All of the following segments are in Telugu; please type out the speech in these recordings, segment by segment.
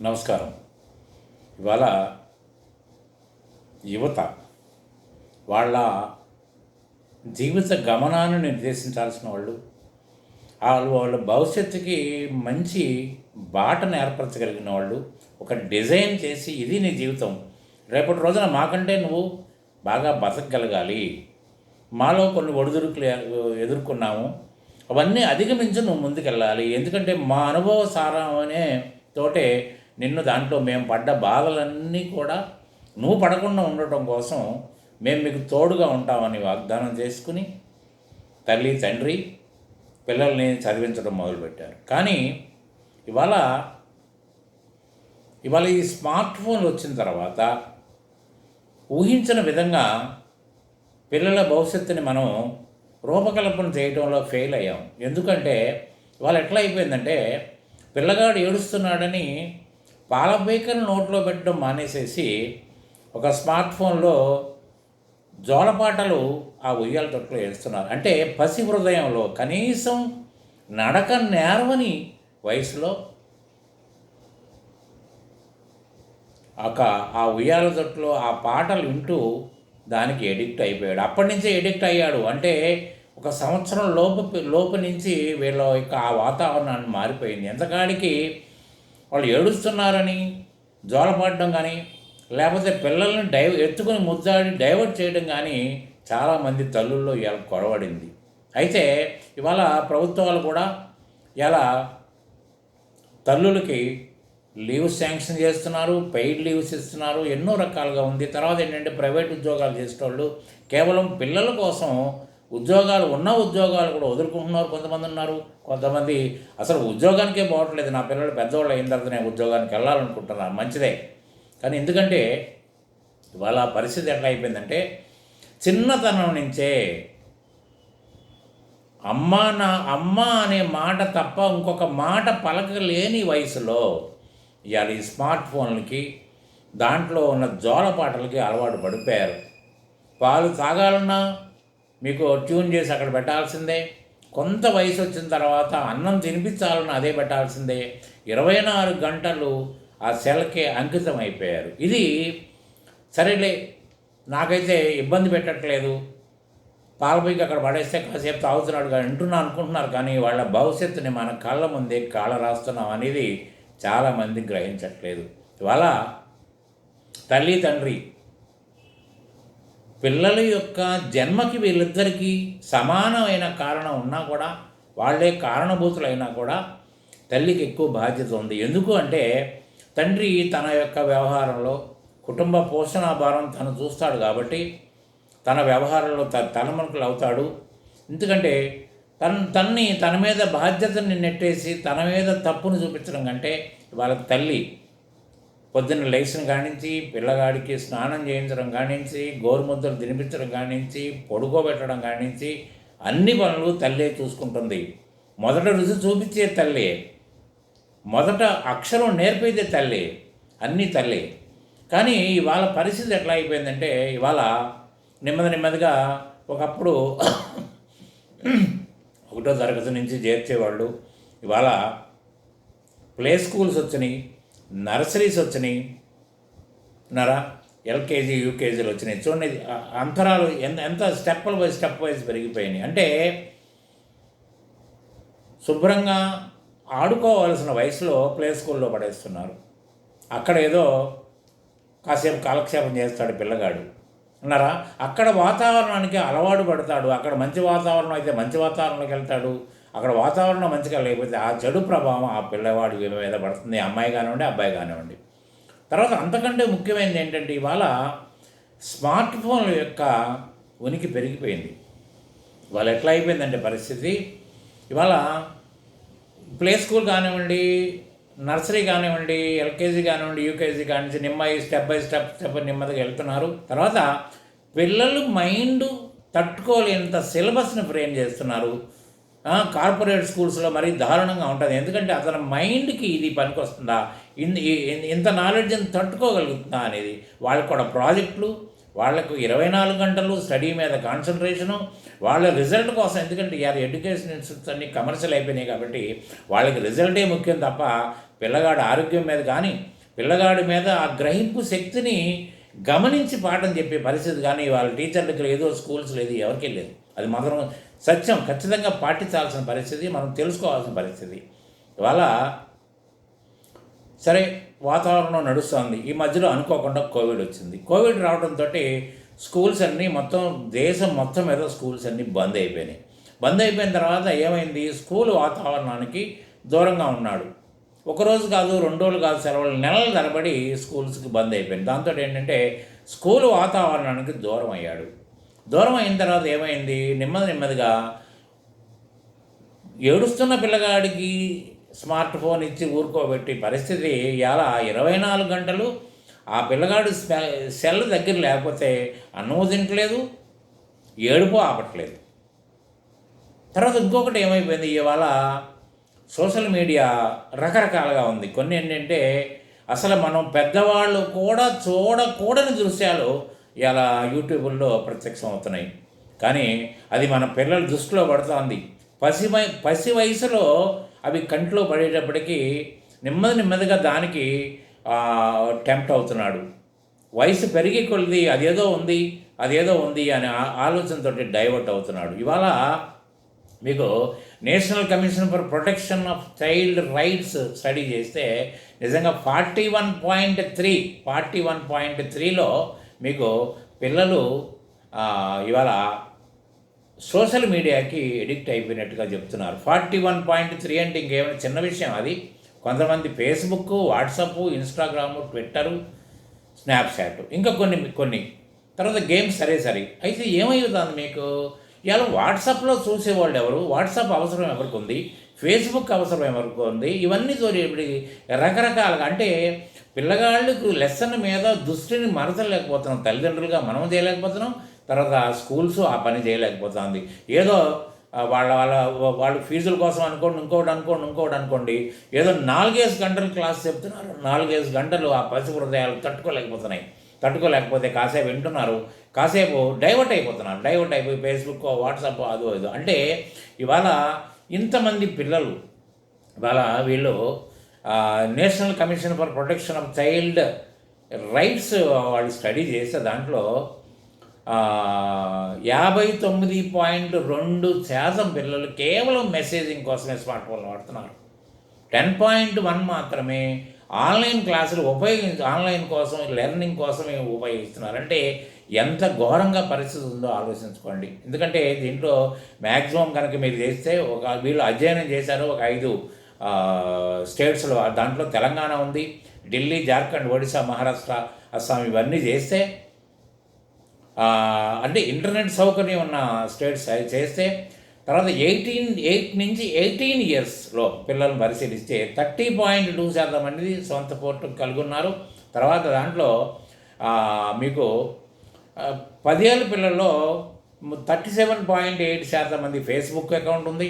నమస్కారం. ఇవాళ యువత వాళ్ళ జీవిత గమనాన్ని నిర్దేశించాల్సిన వాళ్ళు, వాళ్ళ భవిష్యత్తుకి మంచి బాటను ఏర్పరచగలిగిన వాళ్ళు, ఒక డిజైన్ చేసి ఇది నీ జీవితం, రేపటి రోజున మాకంటే నువ్వు బాగా బతకగలగాలి, మాలో కొన్ని ఒడిదుడుకులు ఎదుర్కొన్నాము, అవన్నీ అధిగమించి నువ్వు ముందుకెళ్ళాలి, ఎందుకంటే మా అనుభవ సారమనే తోటే నిన్ను దాంట్లో మేము పడ్డ బాధలన్నీ కూడా నువ్వు పడకుండా ఉండటం కోసం మేము మీకు తోడుగా ఉంటామని వాగ్దానం చేసుకుని తల్లి తండ్రి పిల్లల్ని చదివించడం మొదలుపెట్టారు. కానీ ఇవాళ ఈ స్మార్ట్ ఫోన్లు వచ్చిన తర్వాత ఊహించిన విధంగా పిల్లల భవిష్యత్తుని మనం రూపకల్పన చేయడంలో ఫెయిల్ అయ్యాం. ఎందుకంటే ఇవాళ ఎట్లా అయిపోయిందంటే, పిల్లగాడు ఏడుస్తున్నాడని పాల బేకర్ నోట్లో పెట్టడం మానేసేసి ఒక స్మార్ట్ ఫోన్లో జోలపాటలు ఆ ఉయ్యాల తొట్లో వేస్తున్నారు. అంటే పసి హృదయంలో కనీసం నడక నేర్వని వయసులో ఆ ఉయ్యాల తొట్లో ఆ పాటలు వింటూ దానికి ఎడిక్ట్ అయిపోయాడు. అప్పటి నుంచే ఎడిక్ట్ అయ్యాడు. అంటే ఒక సంవత్సరం లోపు నుంచి వీళ్ళ యొక్క ఆ వాతావరణాన్ని మారిపోయింది. ఎంతకాడికి వాళ్ళు ఏడుస్తున్నారని జోలపాడడం కానీ, లేకపోతే పిల్లల్ని ఎత్తుకుని ముద్దాడి డైవర్ట్ చేయడం కానీ చాలామంది తల్లుల్లో ఇలా కొరవడింది. అయితే ఇవాళ ప్రభుత్వాలు కూడా ఇలా తల్లులకి లీవ్స్ శాంక్షన్ చేస్తున్నారు, పెయిడ్ లీవ్స్ ఇస్తున్నారు, ఎన్నో రకాలుగా ఉంది. తర్వాత ఏంటంటే ప్రైవేట్ ఉద్యోగాలు చేసేటోళ్ళు కేవలం పిల్లల కోసం ఉన్న ఉద్యోగాలు కూడా వదులుకుంటున్నారు. కొంతమంది ఉన్నారు, కొంతమంది అసలు ఉద్యోగానికే పోవట్లేదు, నా పిల్లలు పెద్దవాళ్ళు అయిన తర్వాత నేను ఉద్యోగానికి వెళ్ళాలనుకుంటున్నాను, మంచిదే. కానీ ఎందుకంటే ఇవాళ పరిస్థితి ఎట్లా అయిపోయిందంటే, చిన్నతనం నుంచే అమ్మ అనే మాట తప్ప ఇంకొక మాట పలకలేని వయసులో ఇవాళ ఈ స్మార్ట్ ఫోన్లకి దాంట్లో ఉన్న జోలపాటలకి అలవాటు పడిపోయారు. పాలు తాగాలన్నా మీకు ట్యూన్ చేసి అక్కడ పెట్టాల్సిందే, కొంత వయసు వచ్చిన తర్వాత అన్నం తినిపించాలన్నా అదే పెట్టాల్సిందే, 24 గంటలు ఆ సెల్కే అంకితం అయిపోయారు. ఇది సరేలే, నాకైతే ఇబ్బంది పెట్టట్లేదు, పాలపైకి అక్కడ పడేస్తే కాసేపు తాగుతున్నాడు కానీ అనుకుంటున్నారు. కానీ వాళ్ళ భవిష్యత్తుని మన కళ్ళ ముందే కాళ్ళ రాస్తున్నాం అనేది చాలామంది గ్రహించట్లేదు. ఇవాళ తల్లి తండ్రి పిల్లల యొక్క జన్మకి వీళ్ళిద్దరికీ సమానమైన కారణం ఉన్నా కూడా, వాళ్ళే కారణభూతులైనా కూడా తల్లికి ఎక్కువ బాధ్యత ఉంది. ఎందుకు అంటే, తండ్రి తన యొక్క వ్యవహారంలో కుటుంబ పోషణ భారం తను చూస్తాడు కాబట్టి తన వ్యవహారంలో తలమునకలు అవుతాడు. ఎందుకంటే తన మీద బాధ్యతని నెట్టేసి తన మీద తప్పును చూపించడం కంటే, వాళ్ళకి తల్లి పొద్దున్న లేచిన కానించి పిల్లగాడికి స్నానం చేయించడం కానించి, గోరుముద్దలు తినిపించడం కానించి, పడుకోబెట్టడం కానించి అన్ని పనులు తల్లే చూసుకుంటుంది. మొదట రుచి చూపించే తల్లే, మొదట అక్షరం నేర్పేదే తల్లే, అన్నీ తల్లే. కానీ ఇవాళ పరిస్థితి ఎట్లా అయిపోయిందంటే, ఇవాళ నెమ్మదిగా ఒకప్పుడు 1వ తరగతి నుంచి చేర్చేవాళ్ళు, ఇవాళ ప్లే స్కూల్స్ వచ్చినాయి, నర్సరీస్ వచ్చినాయి, ఎల్కేజీ యూకేజీలు వచ్చినాయి. చూడండి అంతరాలు ఎంత స్టెప్ వైజ్ పెరిగిపోయినాయి. అంటే శుభ్రంగా ఆడుకోవాల్సిన వయసులో ప్లే స్కూల్లో పడేస్తున్నారు. అక్కడ ఏదో కాసేపు కాలక్షేపం చేస్తాడు పిల్లగాడు, అక్కడ వాతావరణానికి అలవాటు పడతాడు. అక్కడ మంచి వాతావరణం అయితే మంచి వాతావరణంలోకి వెళ్తాడు, అక్కడ వాతావరణం మంచిగా లేకపోతే ఆ చెడు ప్రభావం ఆ పిల్లవాడి మీద పడుతుంది, అమ్మాయి కానివ్వండి అబ్బాయి కానివ్వండి. తర్వాత అంతకంటే ముఖ్యమైనది ఏంటంటే, ఇవాళ స్మార్ట్ ఫోన్ల యొక్క ఉనికి పెరిగిపోయింది. ఇవాళ ఎట్లా అయిపోయిందంటే పరిస్థితి, ఇవాళ ప్లే స్కూల్ కానివ్వండి, నర్సరీ కానివ్వండి, ఎల్కేజీ కానివ్వండి, యూకేజీ కానివ్వండి, స్టెప్ బై స్టెప్ నెమ్మదిగా వెళ్తున్నారు. తర్వాత పిల్లలు మైండ్ తట్టుకోలేనంత సిలబస్ని ఫ్రేమ్ చేస్తున్నారు. కార్పొరేట్ స్కూల్స్లో మరీ దారుణంగా ఉంటుంది. ఎందుకంటే అతని మైండ్కి ఇది పనికి వస్తుందా, ఇంత నాలెడ్జ్ని తట్టుకోగలుగుతుందా అనేది. వాళ్ళకు కూడా ప్రాజెక్టులు, వాళ్లకు 24 గంటలు స్టడీ మీద కాన్సన్ట్రేషను, వాళ్ళ రిజల్ట్ కోసం. ఎందుకంటే ఎడ్యుకేషన్ ఇన్స్టిట్యూట్స్ అన్నీ కమర్షియల్ అయిపోయినాయి కాబట్టి వాళ్ళకి రిజల్టే ముఖ్యం తప్ప పిల్లగాడి ఆరోగ్యం మీద కానీ పిల్లగాడి మీద ఆ గ్రహింపు శక్తిని గమనించి పాఠం చెప్పే పరిస్థితి కానీ వాళ్ళ టీచర్లకు లేదు, స్కూల్స్ లేదు, ఎవరికీ లేదు. అది మాత్రం సత్యం, ఖచ్చితంగా పాటించాల్సిన పరిస్థితి, మనం తెలుసుకోవాల్సిన పరిస్థితి. ఇవాళ సరే వాతావరణం నడుస్తుంది. ఈ మధ్యలో అనుకోకుండా కోవిడ్ వచ్చింది. కోవిడ్ రావడంతో స్కూల్స్ అన్నీ మొత్తం దేశం మొత్తం మీద స్కూల్స్ అన్నీ బంద్ అయిపోయినాయి. బంద్ అయిపోయిన తర్వాత ఏమైంది, స్కూల్ వాతావరణానికి దూరంగా ఉన్నాడు. ఒకరోజు కాదు, 2 రోజులు కాదు, సెలవులు నెలల తరబడి స్కూల్స్కి బంద్ అయిపోయింది. దాంతో ఏంటంటే స్కూల్ వాతావరణానికి దూరం అయ్యాడు. దూరం అయిన తర్వాత ఏమైంది, నెమ్మదిగా ఏడుస్తున్న పిల్లగాడికి స్మార్ట్ ఫోన్ ఇచ్చి ఊరుకోబెట్టి పరిస్థితి ఇలా 24 గంటలు ఆ పిల్లగాడు సెల్ దగ్గర లేకపోతే అన్నము తింటలేదు, ఏడుపు ఆపట్లేదు. తర్వాత ఇంకొకటి ఏమైపోయింది, ఇవాళ సోషల్ మీడియా రకరకాలుగా ఉంది. కొన్ని ఏంటంటే అసలు మనం పెద్దవాళ్ళు కూడా చూడకూడని దృశ్యాలు ఇలా యూట్యూబుల్లో ప్రత్యక్షం అవుతున్నాయి. కానీ అది మన పిల్లల దృష్టిలో పడుతుంది. పసి వయసులో అవి కంట్లో పడేటప్పటికీ నెమ్మదిగా దానికి టెంప్ట్ అవుతున్నాడు. వయసు పెరిగి కొలిది అదేదో ఉంది అనే ఆలోచనతో డైవర్ట్ అవుతున్నాడు. ఇవాళ మీకు national commission for protection of child rights study చేస్తే నిజంగా 41.3లో మీకు పిల్లలు ఇవాళ సోషల్ మీడియాకి ఎడిక్ట్ అయిపోయినట్టుగా చెప్తున్నారు. 41.3 అంటే ఇంకేమైనా చిన్న విషయం అది. కొంతమంది Facebook, WhatsApp, Instagram, Twitter, Snapchat, ఇంకా కొన్ని తర్వాత గేమ్స్ సరే. అయితే ఏమవుతుంది మీకు, ఇవాళ వాట్సాప్లో చూసేవాళ్ళు ఎవరు, వాట్సాప్ అవసరం ఎవరికి ఉంది, ఫేస్బుక్ అవసరం ఎవరికి ఉంది, ఇవన్నీ ఇప్పుడు రకరకాలుగా అంటే పిల్లగాళ్ళకు లెసన్ మీద దృష్టిని మరచలేకపోతున్నాం. తల్లిదండ్రులుగా మనం చేయలేకపోతున్నాం, తర్వాత స్కూల్స్ ఆ పని చేయలేకపోతుంది. ఏదో వాళ్ళు ఫీజుల కోసం ఇంకోటి అనుకోండి ఏదో 4-5 గంటలు క్లాస్ చెప్తున్నారు. 4-5 గంటలు ఆ పసి హృదయాలు తట్టుకోలేకపోతే కాసేపు వింటున్నారు, కాసేపు డైవర్ట్ అయిపోయి ఫేస్బుక్, వాట్సాప్ అదో అంటే ఇవాళ ఇంతమంది పిల్లలు ఇవాళ వీళ్ళు national commission for protection of child rights వాళ్ళు స్టడీ చేస్తే దాంట్లో 59.2% పిల్లలు కేవలం మెసేజింగ్ కోసమే స్మార్ట్ ఫోన్లు వాడుతున్నారు. 10.1 మాత్రమే ఆన్లైన్ క్లాసులు ఆన్లైన్ కోసం లెర్నింగ్ కోసమే ఉపయోగిస్తున్నారు. అంటే ఎంత ఘోరంగా పరిస్థితి ఉందో ఆలోచించుకోండి. ఎందుకంటే దీంట్లో మ్యాక్సిమం కనుక మీరు చేస్తే వీళ్ళు అధ్యయనం చేశారు 5 స్టేట్స్లో. దాంట్లో తెలంగాణ ఉంది, ఢిల్లీ, జార్ఖండ్, ఒడిశా, మహారాష్ట్ర, అస్సాం ఇవన్నీ చేస్తే అంటే ఇంటర్నెట్ సౌకర్యం ఉన్న స్టేట్స్ చేస్తే తర్వాత 8 నుంచి 18 ఇయర్స్లో పిల్లలను పరిశీలిస్తే 30.2% మంది సొంత పోర్టు కలిగి ఉన్నారు. తర్వాత దాంట్లో మీకు 10 ఏళ్ళ పిల్లల్లో 37.8% మంది ఫేస్బుక్ అకౌంట్ ఉంది,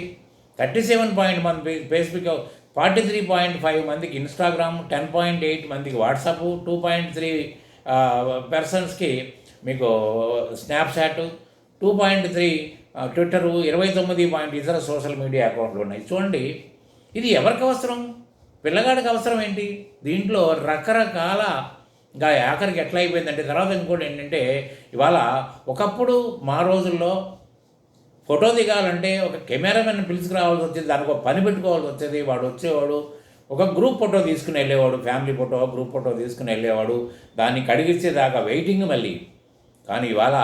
37 మంది ఫేస్బుక్, 43.5 మందికి ఇన్స్టాగ్రామ్, 10.8 మందికి వాట్సాప్, 2.3 పర్సన్స్కి మీకు స్నాప్చాట్, 2.3 ట్విట్టరు, 29 ఇతర సోషల్ మీడియా అకౌంట్లు ఉన్నాయి. చూడండి, ఇది ఎవరికి అవసరం, పిల్లగాడికి అవసరం ఏంటి? దీంట్లో రకరకాలగా ఆఖరికి ఎట్లా అయిపోయిందంటే తర్వాత ఇంకోటి ఏంటంటే ఇవాళ ఒకప్పుడు మా రోజుల్లో ఫోటో దిగాలంటే ఒక కెమెరామెన్ పిలుచుకురావాల్సి వచ్చేది, దానికి ఒక పని పెట్టుకోవాల్సి వచ్చేది. వాడు వచ్చేవాడు, ఒక గ్రూప్ ఫోటో తీసుకుని వెళ్ళేవాడు, ఫ్యామిలీ ఫోటో, గ్రూప్ ఫోటో తీసుకుని వెళ్ళేవాడు, దాన్ని కడిగిచ్చేదాకా వెయిటింగ్ మళ్ళీ. కానీ ఇవాళ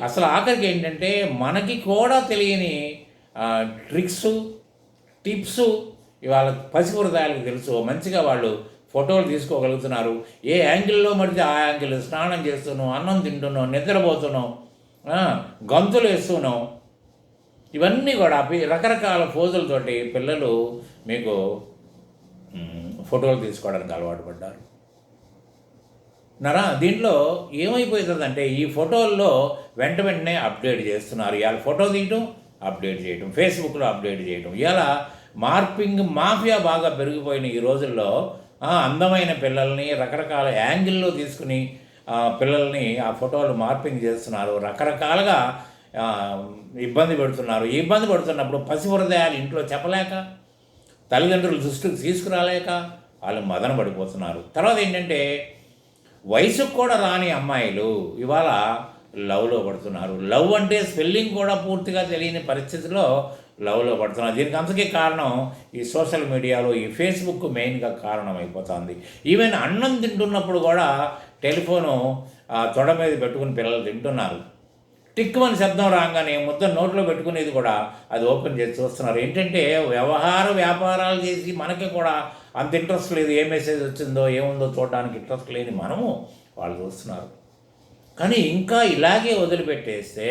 అసలు ఆఖరికి ఏంటంటే మనకి కూడా తెలియని ట్రిక్స్, టిప్స్ ఇవాళ పసి హృదయాలకు తెలుసు. మంచిగా వాళ్ళు ఫోటోలు తీసుకోగలుగుతున్నారు. ఏ యాంగిల్లో పడితే ఆ యాంగిల్, స్నానం చేస్తున్నాం, అన్నం తింటున్నాం, నిద్రపోతున్నాం, గంతులు వేస్తున్నాం, ఇవన్నీ కూడా రకరకాల పోజులతోటి పిల్లలు మీకు ఫోటోలు తీసుకోవడానికి అలవాటు పడ్డారు. దీంట్లో ఏమైపోతుందంటే ఈ ఫోటోల్లో వెంటనే అప్డేట్ చేస్తున్నారు. ఇవాళ ఫోటో తీయటం, అప్డేట్ చేయటం, ఫేస్బుక్లో అప్డేట్ చేయటం. ఇవాళ మార్పింగ్ మాఫియా బాగా పెరిగిపోయిన ఈ రోజుల్లో అందమైన పిల్లల్ని రకరకాల యాంగిల్లో తీసుకుని పిల్లల్ని ఆ ఫోటోలు మార్పింగ్ చేస్తున్నారు, రకరకాలుగా ఇబ్బంది పెడుతున్నారు. ఈ ఇబ్బంది పడుతున్నప్పుడు పసి హృదయాలు ఇంట్లో చెప్పలేక తల్లిదండ్రులు దృష్టికి తీసుకురాలేక వాళ్ళు మదన పడిపోతున్నారు. తర్వాత ఏంటంటే వయసుకు కూడా రాని అమ్మాయిలు ఇవాళ లవ్లో పడుతున్నారు. లవ్ అంటే స్పెల్లింగ్ కూడా పూర్తిగా తెలియని పరిస్థితిలో లవ్లో పడుతున్నారు. దీనికి అంతకే కారణం ఈ సోషల్ మీడియాలో ఈ ఫేస్బుక్ మెయిన్గా కారణం అయిపోతుంది. ఈవెన్ అన్నం తింటున్నప్పుడు కూడా టెలిఫోను తొడ మీద పెట్టుకుని పిల్లలు తింటున్నారు. టిక్కుమని శబ్దం రాగానే ముద్ద నోట్లో పెట్టుకునేది కూడా అది ఓపెన్ చేసి చూస్తున్నారు. ఏంటంటే వ్యాపారాలు చేసి మనకి కూడా అంత ఇంట్రెస్ట్ లేదు, ఏ మెసేజ్ వచ్చిందో ఏముందో చూడడానికి ఇంట్రెస్ట్ లేని మనము వాళ్ళు చూస్తున్నారు. కానీ ఇంకా ఇలాగే వదిలిపెట్టేస్తే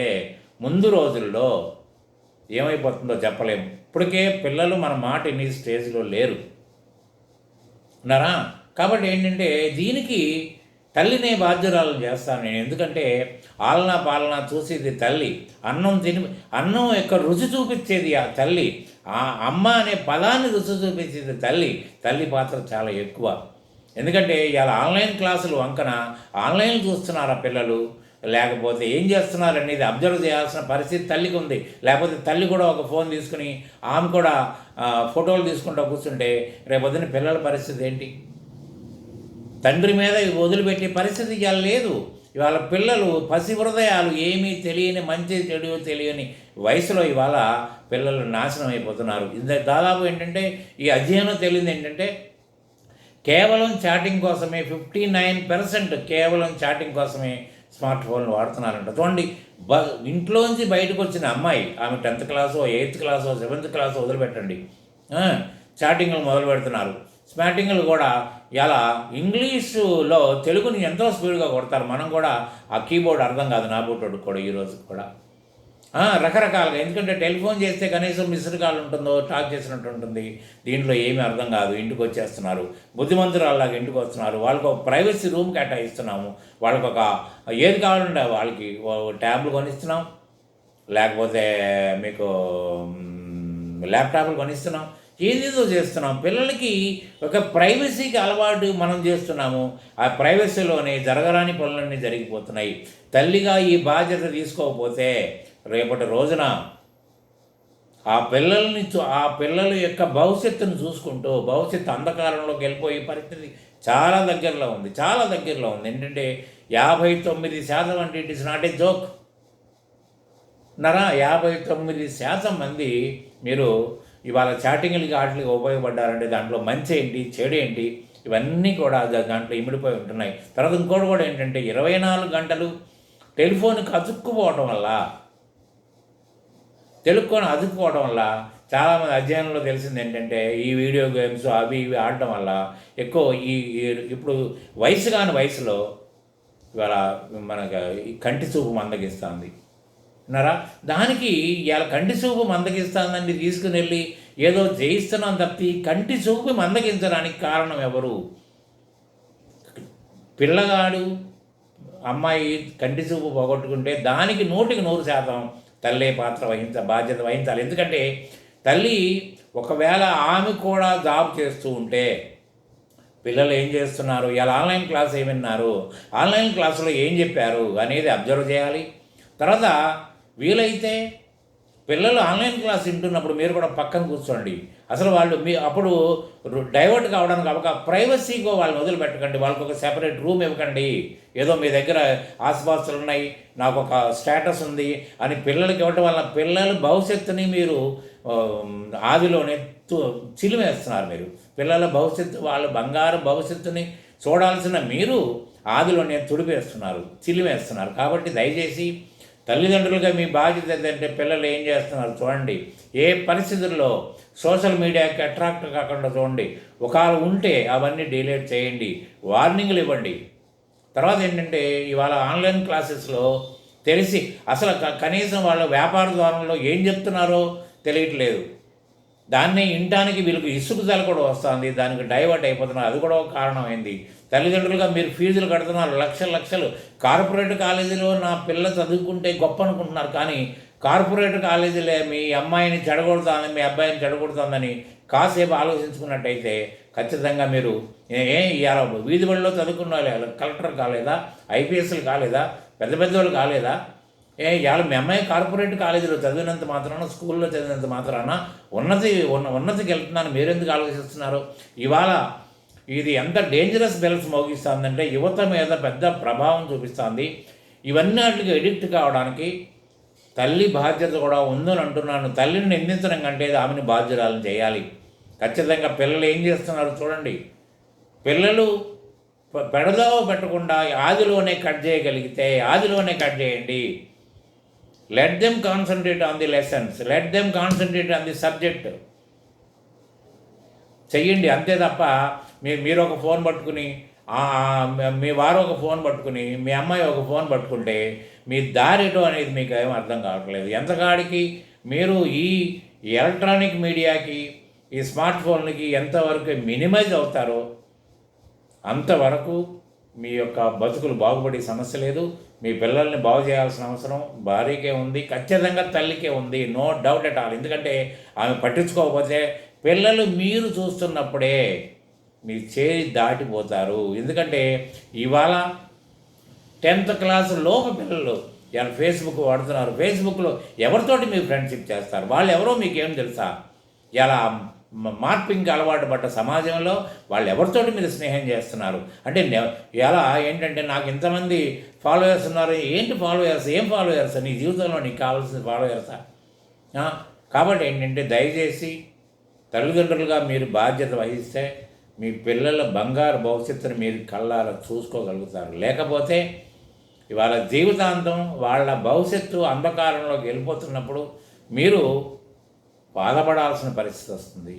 ముందు రోజుల్లో ఏమైపోతుందో చెప్పలేము. ఇప్పటికే పిల్లలు మన మాట ఇన్ని స్టేజ్లో లేరు ఉన్నారా. కాబట్టి ఏంటంటే దీనికి తల్లినే బాధ్యురాలను చేస్తాను నేను. ఎందుకంటే ఆలనా పాలన చూసేది తల్లి, అన్నం యొక్క రుచి చూపించేది ఆ తల్లి, ఆ అమ్మ అనే పదాన్ని రుచి చూపించేది తల్లి. తల్లి పాత్ర చాలా ఎక్కువ. ఎందుకంటే ఇవాళ ఆన్లైన్ క్లాసులు వంకన ఆన్లైన్ చూస్తున్నారు ఆ పిల్లలు, లేకపోతే ఏం చేస్తున్నారు అనేది అబ్జర్వ్ చేయాల్సిన పరిస్థితి తల్లికి ఉంది. లేకపోతే తల్లి కూడా ఒక ఫోన్ తీసుకుని ఆమె కూడా ఫోటోలు తీసుకుంటూ కూర్చుంటే రేపొద్దున పిల్లల పరిస్థితి ఏంటి? తండ్రి మీద వదిలిపెట్టే పరిస్థితి ఇవాళ లేదు. ఇవాళ పిల్లలు పసి హృదయాలు, ఏమీ తెలియని మంచి చెడు తెలియని వయసులో ఇవాళ పిల్లలు నాశనం అయిపోతున్నారు. దాదాపు ఏంటంటే ఈ అధ్యయనం తెలియదు ఏంటంటే కేవలం చాటింగ్ కోసమే 59% కేవలం చాటింగ్ కోసమే స్మార్ట్ ఫోన్లు వాడుతున్నారంట. చూడండి, ఇంట్లోంచి బయటకు వచ్చిన అమ్మాయి, ఆమె 10th క్లాసో 8th క్లాసో 7th క్లాసో వదిలిపెట్టండి, చాటింగ్లు మొదలు పెడుతున్నారు. స్మాటింగ్లు కూడా ఇలా ఇంగ్లీషులో తెలుగుని ఎంతో స్పీడ్గా కొడతారు. మనం కూడా ఆ కీబోర్డ్ అర్థం కాదు నా బుట్టోడు కూడా ఈరోజు కూడా రకరకాలుగా. ఎందుకంటే టెలిఫోన్ చేస్తే కనీసం మిస్డ్ కాల్ ఉంటుందో టాక్ చేసినట్టు ఉంటుంది. దీంట్లో ఏమీ అర్థం కాదు. ఇంటికి వచ్చేస్తున్నారు, బుద్ధిమంతురాల్లాగా ఇంటికి వస్తున్నారు. వాళ్ళకు ఒక ప్రైవసీ రూమ్ కేటాయిస్తున్నాము, వాళ్ళకు ఒక ఏది కావాలంటే వాళ్ళకి ట్యాబ్లు కొనిస్తున్నాం, లేకపోతే మీకు ల్యాప్టాప్లు కొనిస్తున్నాం, ఏదేదో చేస్తున్నాం. పిల్లలకి ఒక ప్రైవసీకి అలవాటు మనం చేస్తున్నాము. ఆ ప్రైవసీలోనే జరగరాని పనులన్నీ జరిగిపోతున్నాయి. తల్లిగా ఈ బాధ్యత తీసుకోకపోతే రేపటి రోజున ఆ పిల్లల యొక్క భవిష్యత్తును చూసుకుంటూ భవిష్యత్తు అంధకారంలోకి వెళ్ళిపోయే పరిస్థితి చాలా దగ్గరలో ఉంది. ఏంటంటే 59% అంటే it is not a joke. 59% మంది మీరు ఇవాళ చాటింగ్లకి వాటికి ఉపయోగపడ్డారంటే దాంట్లో మంచి ఏంటి, చెడు ఏంటి, ఇవన్నీ కూడా దాంట్లో ఇమిడిపోయి ఉంటున్నాయి. తర్వాత ఇంకోటి కూడా ఏంటంటే 24 గంటలు టెలిఫోన్కి అతుక్కుపోవడం వల్ల చాలామంది అధ్యయనంలో తెలిసింది ఏంటంటే ఈ వీడియో గేమ్స్ అవి ఇవి ఆడటం వల్ల ఎక్కువ ఇప్పుడు వయసు కాని వయసులో ఇవాళ మనకు కంటి చూపు మందగిస్తుంది ఉన్నారా. దానికి ఇవాళ కంటి చూపు మందగిస్తుందని తీసుకుని వెళ్ళి ఏదో జయిస్తున్నాం తప్పి కంటి చూపు మందగించడానికి కారణం ఎవరు? పిల్లగాడు అమ్మాయి కంటి చూపు పోగొట్టుకుంటే దానికి 100% తల్లే బాధ్యత వహించాలి. ఎందుకంటే తల్లి ఒకవేళ ఆమె కూడా జాబ్ చేస్తూ ఉంటే పిల్లలు ఏం చేస్తున్నారు, ఇలా ఆన్లైన్ క్లాస్ ఏమన్నారు, ఆన్లైన్ క్లాసులో ఏం చెప్పారు అనేది అబ్జర్వ్ చేయాలి. తర్వాత వీలైతే పిల్లలు ఆన్లైన్ క్లాస్ వింటున్నప్పుడు మీరు కూడా పక్కన కూర్చోండి. అసలు వాళ్ళు అప్పుడు డైవర్ట్ కావడానికి ప్రైవసీగా వాళ్ళని వదిలిపెట్టకండి. వాళ్ళకి ఒక సెపరేట్ రూమ్ ఇవ్వకండి. ఏదో మీ దగ్గర ఆసుపత్రులు ఉన్నాయి, నాకు ఒక స్టేటస్ ఉంది అని పిల్లలకి ఇవ్వటం వల్ల పిల్లల భవిష్యత్తుని మీరు ఆదిలోనే చిలిమేస్తున్నారు. మీరు పిల్లల భవిష్యత్తు, వాళ్ళ బంగారు భవిష్యత్తుని చూడాల్సిన మీరు ఆదిలోనే తుడిపేస్తున్నారు, చిలిమేస్తున్నారు. కాబట్టి దయచేసి తల్లిదండ్రులుగా మీ బాధ్యత ఏంటంటే పిల్లలు ఏం చేస్తున్నారు చూడండి. ఏ పరిస్థితుల్లో సోషల్ మీడియాకి అట్రాక్ట్ కాకుండా చూడండి. ఒకవేళ ఉంటే అవన్నీ డిలీట్ చేయండి, వార్నింగ్లు ఇవ్వండి. తర్వాత ఏంటంటే ఇవాళ ఆన్లైన్ క్లాసెస్లో తెలిసి అసలు కనీసం వాళ్ళ వ్యాపార ద్వారంలో ఏం చెప్తున్నారో తెలియట్లేదు. దాన్ని వినటానికి వీళ్ళకి ఇసుకుదల కూడా వస్తుంది, దానికి డైవర్ట్ అయిపోతున్నారు. అది కూడా ఒక కారణం అయింది. తల్లిదండ్రులుగా మీరు ఫీజులు కడుతున్నారు లక్షలు. కార్పొరేట్ కాలేజీలో నా పిల్ల చదువుకుంటే గొప్ప అనుకుంటున్నారు, కానీ కార్పొరేట్ కాలేజీలే మీ అమ్మాయిని చెడగొడుతుందని, మీ అబ్బాయిని చెడగొడుతుందని కాసేపు ఆలోచించుకున్నట్టయితే ఖచ్చితంగా మీరు ఇవాళ వీధి బడిలో చదువుకున్న కలెక్టర్ కాలేదా, ఐపీఎస్లు కాలేదా, పెద్ద వాళ్ళు కాలేదా, ఇవాళ మీ అమ్మాయి కార్పొరేట్ కాలేజీలో చదివినంత మాత్రాన, స్కూల్లో చదివినంత మాత్రాన ఉన్నతికి వెళ్తున్నాను మీరెందుకు ఆలోచిస్తున్నారు? ఇవాళ ఇది ఎంత డేంజరస్ బెల్స్ మోగిస్తుందంటే యువత మీద పెద్ద ప్రభావం చూపిస్తుంది. ఇవన్నీ వాటికి ఎడిక్ట్ కావడానికి తల్లి బాధ్యత కూడా ఉందని అంటున్నాను. తల్లిని నిందించడం కంటే ఆమెను బాధ్యురాలను చేయాలి. ఖచ్చితంగా పిల్లలు ఏం చేస్తున్నారు చూడండి. పిల్లలు పెడదావ పెట్టకుండా ఆదిలోనే కట్ చేయగలిగితే ఆదిలోనే కట్ చేయండి. Let them concentrate on the lessons, let them concentrate on the subject చెయ్యండి. అంతే తప్ప మీరు ఒక ఫోన్ పట్టుకుని, మీ వారు ఒక ఫోన్ పట్టుకుని, మీ అమ్మాయి ఒక ఫోన్ పట్టుకుంటే మీ దారిటో అనేది మీకు ఏం అర్థం కావట్లేదు. ఎంతకాడికి మీరు ఈ ఎలక్ట్రానిక్ మీడియాకి, ఈ స్మార్ట్ ఫోన్లకి ఎంతవరకు మినిమైజ్ అవుతారో అంతవరకు మీ యొక్క బతుకులు బాగుపడే సమస్య లేదు. మీ పిల్లల్ని బాగు చేయాల్సిన అవసరం భార్యకే ఉంది, ఖచ్చితంగా తల్లికే ఉంది, నో డౌట్ ఎట్ ఆల్. ఎందుకంటే ఆమె పట్టించుకోకపోతే పిల్లలు మీరు చూస్తున్నప్పుడే మీ చేయి దాటిపోతారు. ఎందుకంటే ఇవాళ 10th క్లాస్ లోపు పిల్లలు ఇవాళ ఫేస్బుక్ వాడుతున్నారు. ఫేస్బుక్లో ఎవరితోటి మీరు ఫ్రెండ్షిప్ చేస్తారు? వాళ్ళు ఎవరో మీకేం తెలుసా? ఇలా మార్పింగ్కి అలవాటు పడ్డ సమాజంలో వాళ్ళు ఎవరితోటి మీరు స్నేహం చేస్తున్నారు అంటే ఎలా ఏంటంటే నాకు ఇంతమంది ఫాలోయర్స్ ఉన్నారు. ఏంటి ఫాలోయర్స్? ఏం ఫాలోయర్స్? నీ జీవితంలో నీకు కావాల్సిన ఫాలోయర్సా? కాబట్టి ఏంటంటే దయచేసి తల్లిదండ్రులుగా మీరు బాధ్యత వహిస్తే మీ పిల్లల బంగారు భవిష్యత్తును మీరు కళ్ళారా చూసుకోగలుగుతారు. లేకపోతే ఇవాళ జీవితాంతం వాళ్ళ భవిష్యత్తు అంధకారంలోకి వెళ్ళిపోతున్నప్పుడు మీరు బాధపడాల్సిన పరిస్థితి వస్తుంది.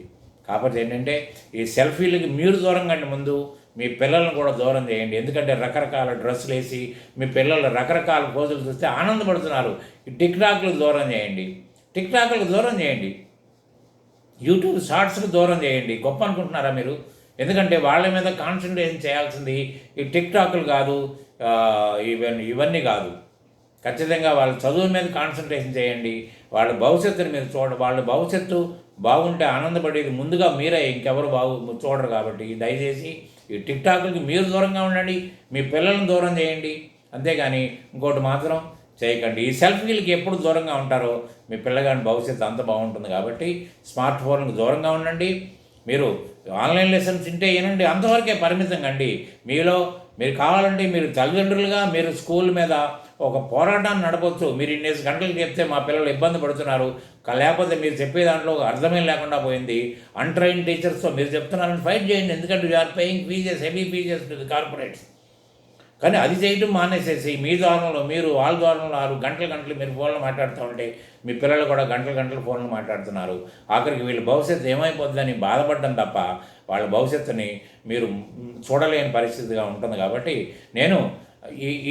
కాబట్టి ఏంటంటే ఈ సెల్ఫీలకి మీరు దూరం కంటే ముందు మీ పిల్లలను కూడా దూరం చేయండి. ఎందుకంటే రకరకాల డ్రెస్సులు వేసి మీ పిల్లలు రకరకాల పోజులు చూస్తే ఆనందపడుతున్నారు. ఈ టిక్టాక్లకు దూరం చేయండి, టిక్టాక్లకు దూరం చేయండి, యూట్యూబ్ షార్ట్స్కి దూరం చేయండి. గొప్ప అనుకుంటున్నారా మీరు? ఎందుకంటే వాళ్ళ మీద కాన్సన్ట్రేషన్ చేయాల్సింది ఈ టిక్టాక్లు కాదు, ఇవన్నీ కాదు. ఖచ్చితంగా వాళ్ళ చదువు మీద కాన్సన్ట్రేషన్ చేయండి. వాళ్ళ భవిష్యత్తుని మీరు వాళ్ళ భవిష్యత్తు బాగుంటే ఆనందపడేది ముందుగా మీరే, ఇంకెవరు చూడరు. కాబట్టి దయచేసి ఈ టిక్టాక్లకి మీరు దూరంగా ఉండండి, మీ పిల్లల్ని దూరం చేయండి. అంతేగాని ఇంకోటి మాత్రం చేయకండి. ఈ సెల్ఫీలకి ఎప్పుడు దూరంగా ఉంటారో మీ పిల్లగాని భవిష్యత్తు అంత బాగుంటుంది. కాబట్టి స్మార్ట్ ఫోన్కి దూరంగా ఉండండి. మీరు ఆన్లైన్ లెసన్స్ వింటే వినండి, అంతవరకే పరిమితం కండి. మీరు కావాలంటే మీరు తల్లిదండ్రులుగా మీరు స్కూల్ మీద ఒక పోరాటాన్ని నడపవచ్చు. మీరు ఇన్నేసి గంటలు చెప్తే మా పిల్లలు ఇబ్బంది పడుతున్నారు, లేకపోతే మీరు చెప్పే దాంట్లో అర్థమే లేకుండా పోయింది, అన్ట్రైన్ టీచర్స్తో మీరు చెప్తున్నారని ఫైట్ చేయండి. ఎందుకంటే you're paying fees, heavy fees to the corporates. కానీ అది చేయటం మానేసేసి మీ ద్వారంలో మీరు వాళ్ళ ద్వారంలో గంటలు మీరు ఫోన్లు మాట్లాడుతూ ఉంటే మీ పిల్లలు కూడా గంటలు ఫోన్లు మాట్లాడుతున్నారు. ఆఖరికి వీళ్ళ భవిష్యత్తు ఏమైపోతుందని బాధపడడం తప్ప వాళ్ళ భవిష్యత్తుని మీరు చూడలేని పరిస్థితిగా ఉంటుంది. కాబట్టి నేను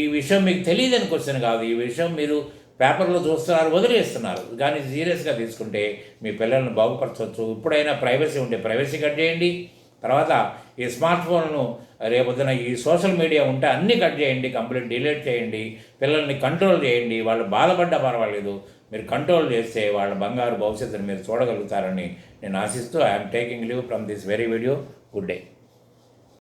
ఈ విషయం మీకు తెలియదని క్వశ్చన్ కాదు. ఈ విషయం మీరు పేపర్లో చూస్తున్నారు, వదిలేస్తున్నారు. కానీ సీరియస్గా తీసుకుంటే మీ పిల్లల్ని బాగుపరచవచ్చు. ఇప్పుడైనా ప్రైవసీ ఉంటే ప్రైవసీ కట్ చేయండి. తర్వాత ఈ స్మార్ట్ ఫోన్ను రేపొద్దున ఈ సోషల్ మీడియా ఉంటే అన్నీ కట్ చేయండి, కంప్లీట్ డిలీట్ చేయండి. పిల్లల్ని కంట్రోల్ చేయండి. వాళ్ళు బాధపడ్డా పర్వాలేదు, మీరు కంట్రోల్ చేస్తే వాళ్ళ బంగారు భవిష్యత్తుని మీరు చూడగలుగుతారని నేను ఆశిస్తూ I'm taking leave from this very video. Good day.